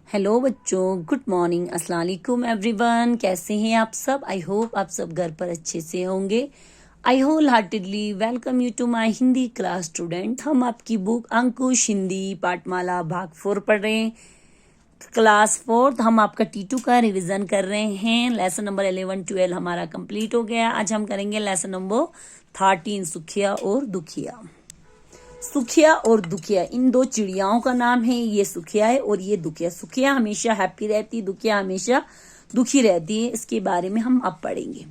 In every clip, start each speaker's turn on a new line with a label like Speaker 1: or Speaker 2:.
Speaker 1: Hello बच्चों, good morning, अस्सलाम वालेकुम एवरीवन। कैसे हैं आप सब? आई होप आप सब घर पर अच्छे से होंगे। I whole heartedly welcome you to my Hindi class student. हम आपकी बुक अंकुश हिंदी पाठमाला भाग 4 पढ़ रहे हैं, क्लास 4। हम आपका T2 का रिवीजन कर रहे हैं। लेसन नंबर 11, 12 हमारा कंप्लीट हो गया। आज हम करेंगे लेसन नंबर 13, सुखिया और दुखिया। सुखिया और दुखिया इन दो चिड़ियाओं का नाम है। ये सुखिया है और ये दुखिया। सुखिया हमेशा हैप्पी रहती, दुखिया हमेशा दुखी रहती है। इसके बारे में हम अब पढ़ेंगे।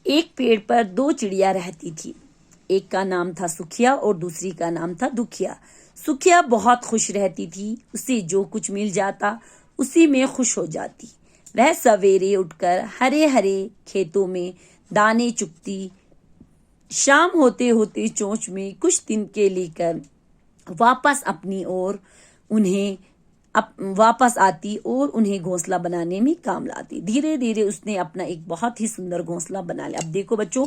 Speaker 1: एक पेड़ पर दो चिड़िया रहती थी। एक का नाम था सुखिया और दूसरी का नाम था दुखिया। सुखिया बहुत खुश रहती थी। उसे जो कुछ मिल जाता उसी में खुश हो जाती। वह सवेरे उठकर हरे हरे खेतों में दाने चुगती, शाम होते होते चोंच में कुछ तिनके लेकर वापस अपनी ओर उन्हें वापस आती और उन्हें घोंसला बनाने में काम लाती। धीरे धीरे उसने अपना एक बहुत ही सुंदर घोंसला बना लिया। अब देखो बच्चों,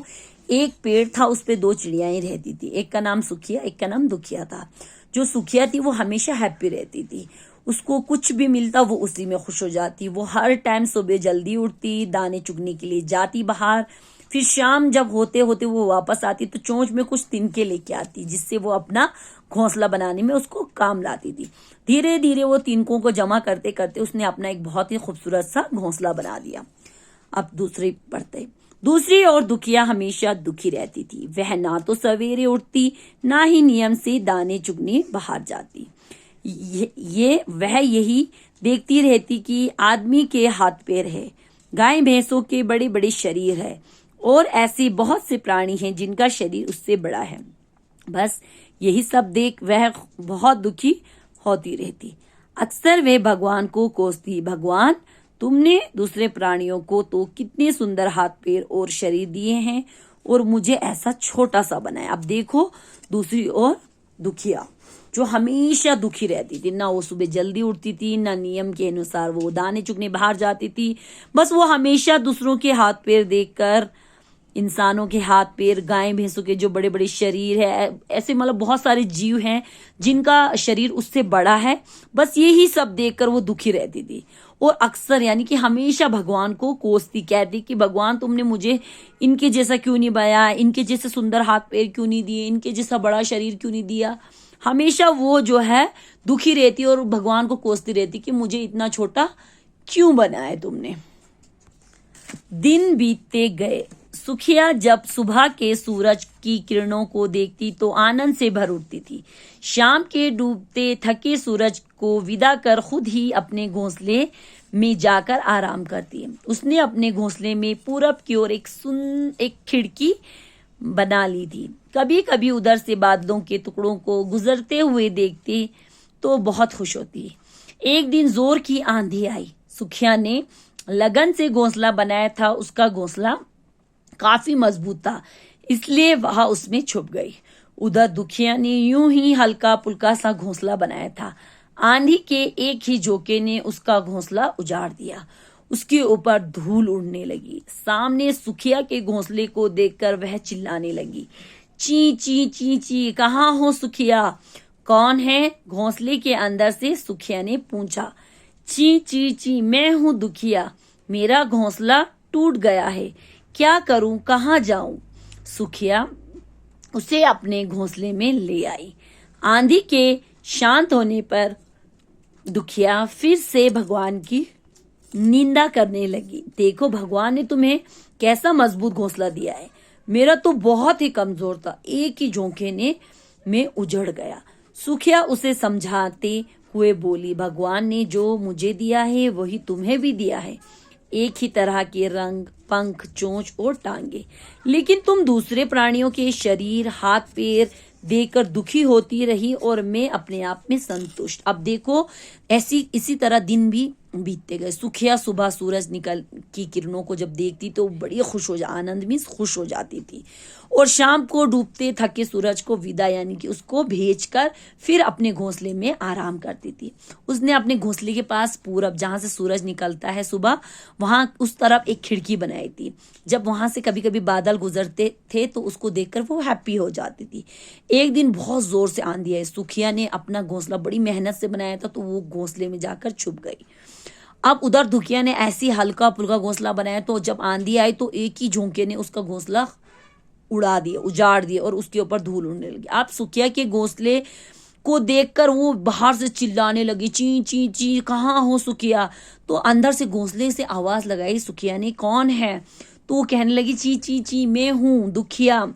Speaker 1: एक पेड़ था, उस पे दो चिड़ियाएं रहती थी। एक का नाम सुखिया, एक का नाम दुखिया था। जो सुखिया थी वो हमेशा हैप्पी रहती थी। उसको कुछ भी मिलता वो उसी में खुश हो जाती। वो हर टाइम सुबह जल्दी उठती, दाने चुगने के लिए जाती बाहर। फिर शाम जब होते होते वो वापस आती तो चोंच में कुछ तिनके लेके आती, जिससे वो अपना घोंसला बनाने में उसको काम लाती थी। धीरे धीरे वो तिनकों को जमा करते करते उसने अपना एक बहुत ही खूबसूरत सा घोंसला बना दिया। अब दूसरी पढ़ते। दूसरी ओर दुखिया हमेशा दुखी रहती थी। वह ना तो सवेरे उठती, ना ही नियम से दाने चुगने बाहर जाती। वह यही देखती रहती कि आदमी के हाथ पैर है, गाय भैंसों के बड़े बड़े शरीर है और ऐसे बहुत से प्राणी हैं जिनका शरीर उससे बड़ा है। बस यही सब देख वह बहुत दुखी होती रहती। अक्सर वह भगवान को कोसती, भगवान तुमने दूसरे प्राणियों को तो कितने सुंदर हाथ पैर और शरीर दिए हैं और मुझे ऐसा छोटा सा बनाया। अब देखो, दूसरी ओर दुखिया जो हमेशा दुखी रहती थी। ना वो सुबह जल्दी उठती थी, ना नियम के अनुसार वो दाने चुगने बाहर जाती थी। बस वो हमेशा दूसरों के हाथ पैर देखकर, इंसानों के हाथ पैर, गाय भैंसों के जो बड़े बड़े शरीर है, ऐसे मतलब बहुत सारे जीव हैं जिनका शरीर उससे बड़ा है, बस यही सब देखकर वो दुखी रहती थी। और अक्सर यानी कि हमेशा भगवान को कोसती, कहती कि भगवान तुमने मुझे इनके जैसा क्यों नहीं बनाया, इनके जैसे सुंदर हाथ पैर क्यों नहीं दिए, इनके जैसा बड़ा शरीर क्यों नहीं दिया। हमेशा वो जो है दुखी रहती और भगवान को कोसती रहती कि मुझे इतना छोटा क्यों बनाया तुमने। दिन बीतते गए। सुखिया जब सुबह के सूरज की किरणों को देखती तो आनंद से भर उठती थी। शाम के डूबते थके सूरज को विदा कर खुद ही अपने घोंसले में जाकर आराम करती। उसने अपने घोंसले में पूरब की ओर एक खिड़की बना ली थी। कभी कभी उधर से बादलों के टुकड़ों को गुजरते हुए देखती तो बहुत खुश होती। एक दिन जोर की आंधी आई। सुखिया ने लगन से घोंसला बनाया था। उसका घोंसला काफी मजबूत था, इसलिए वह उसमें छुप गई। उधर दुखिया ने यूं ही हल्का पुल्का सा घोंसला बनाया था। आंधी के एक ही झोंके ने उसका घोंसला उजाड़ दिया। उसके ऊपर धूल उड़ने लगी। सामने सुखिया के घोंसले को देखकर वह चिल्लाने लगी, ची ची ची ची, कहाँ हो सुखिया? कौन है? घोंसले के अंदर से सुखिया ने पूछा। ची ची ची, मैं हूँ दुखिया। मेरा घोंसला टूट गया है, क्या करूं, कहाँ जाऊं? सुखिया उसे अपने घोंसले में ले आई। आंधी के शांत होने पर दुखिया फिर से भगवान की निंदा करने लगी। देखो, भगवान ने तुम्हें कैसा मजबूत घोंसला दिया है, मेरा तो बहुत ही कमजोर था, एक ही झोंके में उजड़ गया। सुखिया उसे समझाते हुए बोली, भगवान ने जो मुझे दिया है वही तुम्हें भी दिया है, एक ही तरह के रंग, पंख, चोंच और टांगे, लेकिन तुम दूसरे प्राणियों के शरीर, हाथ पैर देखकर दुखी होती रही और मैं अपने आप में संतुष्ट। अब देखो, इसी तरह दिन भी बीतते गए। सुखिया सुबह सूरज निकल की किरणों को जब देखती तो बड़ी खुश हो जा आनंद में खुश हो जाती थी, और शाम को डूबते थके सूरज को विदा यानी कि उसको भेजकर फिर अपने घोंसले में आराम करती थी। उसने अपने घोंसले के पास पूरब, जहाँ से सूरज निकलता है सुबह, वहाँ उस तरफ एक खिड़की बनाई थी। जब वहाँ से कभी कभी बादल गुजरते थे तो उसको देखकर वो हैप्पी हो जाती थी। एक दिन बहुत जोर से आंधी आई। सुखिया ने अपना घोंसला बड़ी मेहनत से बनाया था, तो वो घोंसले में जाकर छुप गई। अब उधर दुखिया ने ऐसी हल्का फुल्का घोंसला बनाया, तो जब आंधी आई तो एक ही झोंके ने उसका घोंसला उड़ा दिया, उजाड़ दिया, और उसके ऊपर धूल उड़ने लगी। अब सुखिया के घोंसले को देखकर वो बाहर से चिल्लाने लगी, ची ची ची, कहाँ हो सुखिया? तो अंदर से घोंसले से आवाज लगाई सुखिया ने, कौन है? तो वो कहने लगी, ची ची ची, मैं हूँ दुखिया,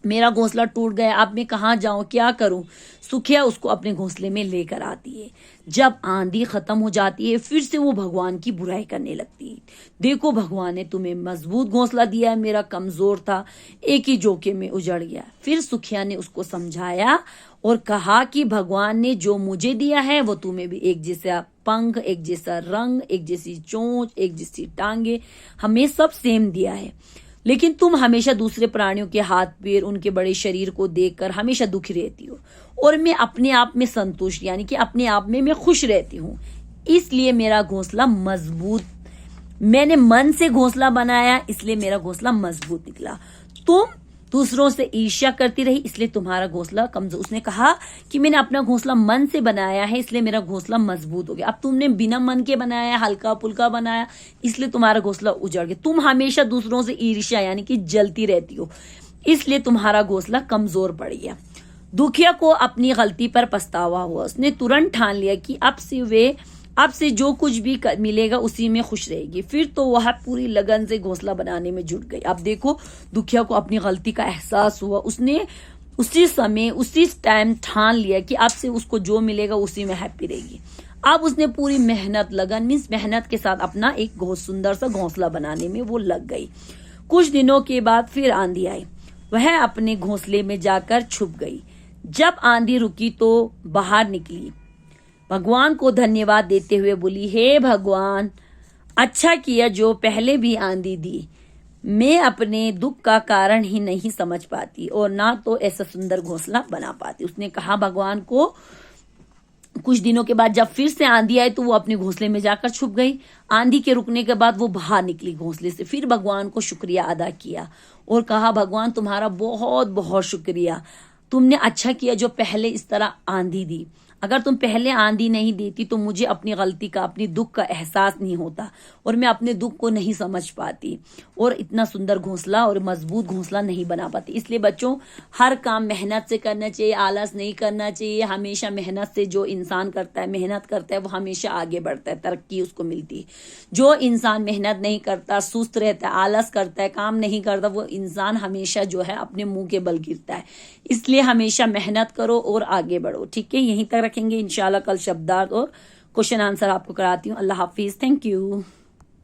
Speaker 1: मेरा घोंसला टूट गया, अब मैं कहाँ जाऊं, क्या करूं? सुखिया उसको अपने घोंसले में लेकर आती है। जब आंधी खत्म हो जाती है फिर से वो भगवान की बुराई करने लगती है। देखो भगवान ने तुम्हें मजबूत घोंसला दिया है, मेरा कमजोर था, एक ही झोंके में उजड़ गया। फिर सुखिया ने उसको समझाया और कहा कि भगवान ने जो मुझे दिया है वो तुम्हें भी, एक जैसा पंख, एक जैसा रंग, एक जैसी चोंच, एक जैसी टांगे, हमें सब सेम दिया है, लेकिन तुम हमेशा दूसरे प्राणियों के हाथ पैर, उनके बड़े शरीर को देखकर हमेशा दुखी रहती हो, और मैं अपने आप में संतुष्ट यानी कि अपने आप में मैं खुश रहती हूँ, इसलिए मेरा घोंसला मजबूत, मैंने मन से घोंसला बनाया इसलिए मेरा घोंसला मजबूत निकला। तुम दूसरों से ईर्ष्या करती रही इसलिए तुम्हारा घोंसला कमजोर। उसने कहा कि मैंने अपना घोंसला मन से बनाया है इसलिए मेरा घोंसला मजबूत हो गया। अब तुमने बिना मन के बनाया, हल्का फुल्का बनाया, इसलिए तुम्हारा घोंसला उजड़ गया। तुम हमेशा दूसरों से ईर्ष्या यानी कि जलती रहती हो, इसलिए तुम्हारा घोंसला कमजोर पड़ गया। दुखिया को अपनी गलती पर पछतावा हुआ। उसने तुरंत ठान लिया कि अब से जो कुछ भी मिलेगा उसी में खुश रहेगी। फिर तो वह पूरी लगन से घोंसला बनाने में जुट गई। अब देखो दुखिया को अपनी गलती का एहसास हुआ। उसने उसी टाइम ठान लिया कि अब से उसको जो मिलेगा उसी में हैप्पी रहेगी। अब उसने पूरी मेहनत के साथ अपना एक बहुत सुंदर सा घोंसला बनाने में वो लग गई। कुछ दिनों के बाद फिर आंधी आई। वह अपने घोंसले में जाकर छुप गई। जब आंधी रुकी तो बाहर निकली, भगवान को धन्यवाद देते हुए बोली, हे भगवान, अच्छा किया जो पहले भी आंधी दी। मैं अपने दुख का कारण ही नहीं समझ पाती और ना तो ऐसा सुंदर घोंसला बना पाती। उसने कहा भगवान को। कुछ दिनों के बाद जब फिर से आंधी आई तो वो अपने घोंसले में जाकर छुप गई। आंधी के रुकने के बाद वो बाहर निकली घोंसले से। फिर भगवान को शुक्रिया अदा किया और कहा, भगवान तुम्हारा बहुत बहुत शुक्रिया, तुमने अच्छा किया जो पहले इस तरह आंधी दी। अगर तुम पहले आंधी नहीं देती तो मुझे अपनी गलती का, अपनी दुख का एहसास नहीं होता और मैं अपने दुख को नहीं समझ पाती और इतना सुंदर घोंसला और मजबूत घोंसला नहीं बना पाती। इसलिए बच्चों, हर काम मेहनत से करना चाहिए, आलस नहीं करना चाहिए। हमेशा मेहनत से जो इंसान करता है, मेहनत करता है, वो हमेशा आगे बढ़ता है, तरक्की उसको मिलती है। जो इंसान मेहनत नहीं करता, सुस्त रहता है, आलस करता है, काम नहीं करता, वो इंसान हमेशा जो है अपने मुंह के बल गिरता है। इसलिए हमेशा मेहनत करो और आगे बढ़ो। ठीक है, यहीं तक रखेंगे इंशाल्लाह। कल शब्दार्थ और क्वेश्चन आंसर आपको कराती हूँ। अल्लाह हाफिज, थैंक यू।